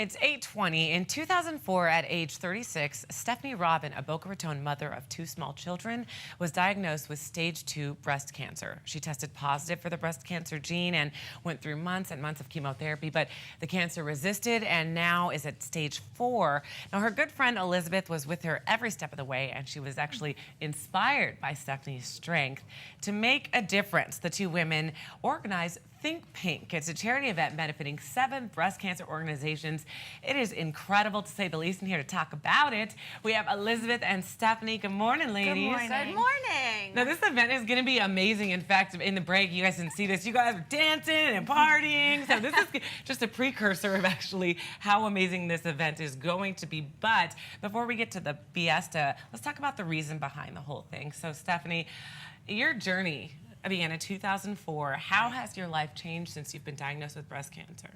It's 8:20. In 2004, at age 36, Stephanie Robin, a Boca Raton mother of 2 small children, was diagnosed with stage 2 breast cancer. She tested positive for the breast cancer gene and went through months and months of chemotherapy, but the cancer resisted and now is at stage 4. Now, her good friend Elizabeth was with her every step of the way, and she was actually inspired by Stephanie's strength to make a difference. The 2 women organized Think Pink. It's a charity event benefiting 7 breast cancer organizations. It is incredible, to say the least, and here to talk about it, we have Elizabeth and Stephanie. Good morning, ladies. Good morning. Good morning. Now, this event is going to be amazing. In fact, in the break, you guys didn't see this. You guys are dancing and partying. So this is just a precursor of actually how amazing this event is going to be. But before we get to the BS, let's talk about the reason behind the whole thing. So, Stephanie, your journey began in 2004. How has your life changed since you've been diagnosed with breast cancer?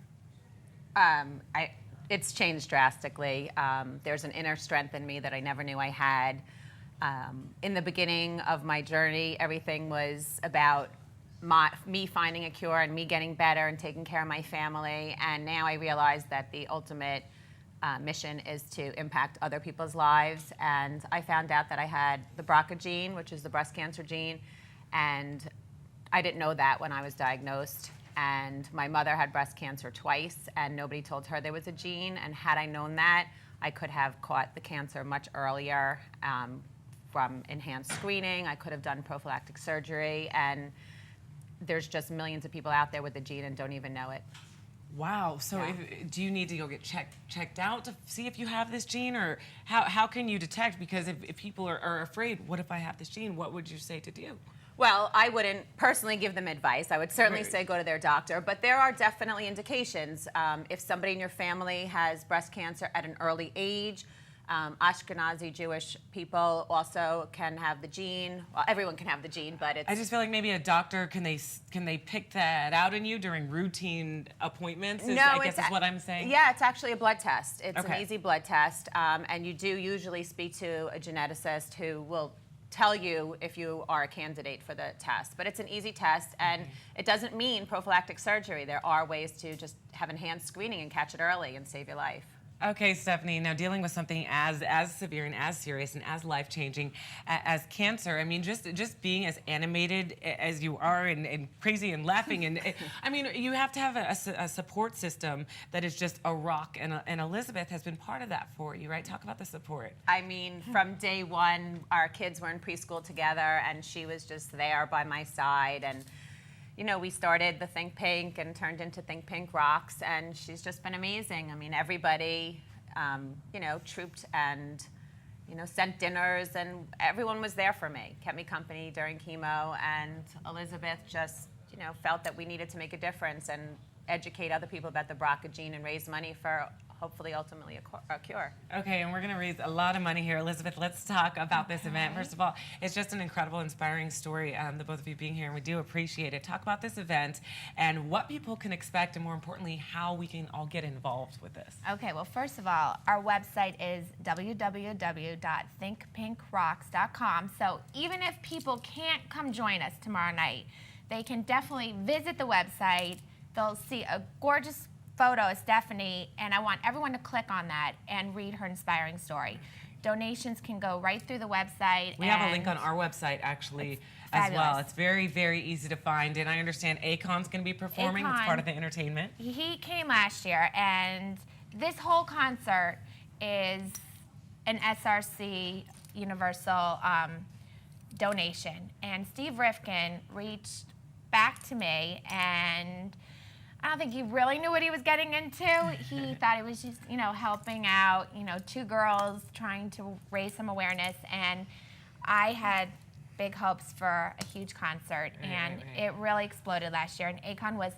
It's changed drastically. There's an inner strength in me that I never knew I had. In the beginning of my journey, everything was about me finding a cure and me getting better and taking care of my family. And now I realize that the ultimate mission is to impact other people's lives. And I found out that I had the BRCA gene, which is the breast cancer gene. And I didn't know that when I was diagnosed. And my mother had breast cancer twice, and nobody told her there was a gene. And had I known that, I could have caught the cancer much earlier from enhanced screening. I could have done prophylactic surgery. And there's just millions of people out there with the gene and don't even know it. Wow. So Yeah. do you need to go get checked out to see if you have this gene? Or how can you detect? Because if people are afraid, what if I have this gene? What would you say to do? Well, I wouldn't personally give them advice. I would certainly say go to their doctor. But there are definitely indications. If somebody in your family has breast cancer at an early age, Ashkenazi Jewish people also can have the gene. Well, everyone can have the gene, but it's... I just feel like maybe a doctor, can they pick that out in you during routine appointments? I guess is what I'm saying. Yeah, it's actually a blood test. It's Okay. an easy blood test. And you do usually speak to a geneticist who will tell you if you are a candidate for the test. But it's an easy test, and it doesn't mean prophylactic surgery. There are ways to just have enhanced screening and catch it early and save your life. Okay, Stephanie, now dealing with something as severe and as serious and as life-changing as cancer, I mean, just being as animated as you are and crazy and laughing, and I mean, you have to have a support system that is just a rock, and Elizabeth has been part of that for you, right? Talk about the support. I mean, from day one, our kids were in preschool together, and she was just there by my side, and you know, we started the Think Pink and turned into Think Pink Rocks, and she's just been amazing. I mean, everybody, you know, trooped and, you know, sent dinners, and everyone was there for me, kept me company during chemo, and Elizabeth just, you know, felt that we needed to make a difference and educate other people about the BRCA gene and raise money for hopefully ultimately a cure. Okay, and we're going to raise a lot of money here. Elizabeth, let's talk about this event. First of all, it's just an incredible, inspiring story, the both of you being here, and we do appreciate it. Talk about this event and what people can expect, and more importantly, how we can all get involved with this. Okay, well, first of all, our website is www.thinkpinkrocks.com. So even if people can't come join us tomorrow night, they can definitely visit the website. They'll see a gorgeous photo of Stephanie, and I want everyone to click on that and read her inspiring story. Donations can go right through the website. We have a link on our website, actually, as well. It's very, very easy to find, and I understand Akon's going to be performing. It's part of the entertainment. He came last year, and this whole concert is an SRC Universal donation. And Steve Rifkin reached back to me, and I don't think he really knew what he was getting into. He thought it was just, you know, helping out, you know, 2 girls trying to raise some awareness. And I had big hopes for a huge concert, and it really exploded last year. And Akon was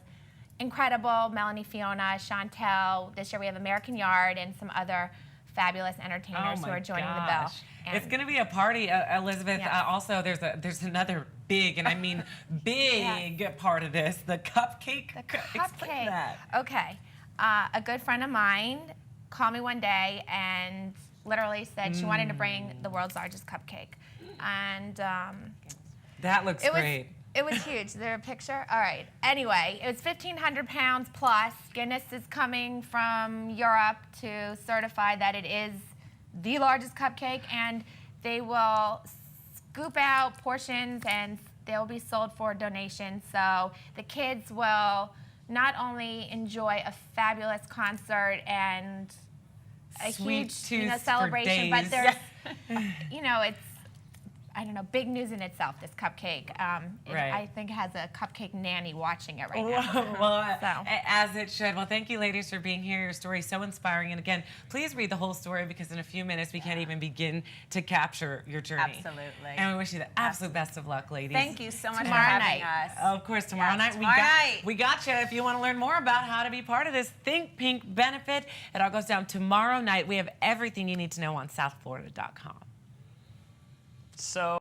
incredible. Melanie, Fiona, Chantel. This year we have American Yard and some other fabulous entertainers who are joining the bill. And it's going to be a party, Elizabeth. Yes. Also, there's another big, and I mean big part of this, the cupcake. The Explain cupcake. that. Okay. A good friend of mine called me one day and literally said she wanted to bring the world's largest cupcake. And that looks great. It was huge. Is there a picture? All right. Anyway, it was 1,500 pounds plus. Guinness is coming from Europe to certify that it is the largest cupcake, and they will scoop out portions and they'll be sold for donation. So the kids will not only enjoy a fabulous concert and a Sweet huge tooth for celebration, but days. there's, it's, I don't know, big news in itself, this cupcake. Right. I think has a cupcake nanny watching it right now. Well, So. as it should. Well, thank you, ladies, for being here. Your story is so inspiring. And again, please read the whole story because in a few minutes we can't even begin to capture your journey. Absolutely. And we wish you the absolute best of luck, ladies. Thank you so much Tomorrow for having night. us. Of course, tomorrow Yes, night, tomorrow we got you. If you want to learn more about how to be part of this Think Pink benefit, it all goes down tomorrow night. We have everything you need to know on southflorida.com. So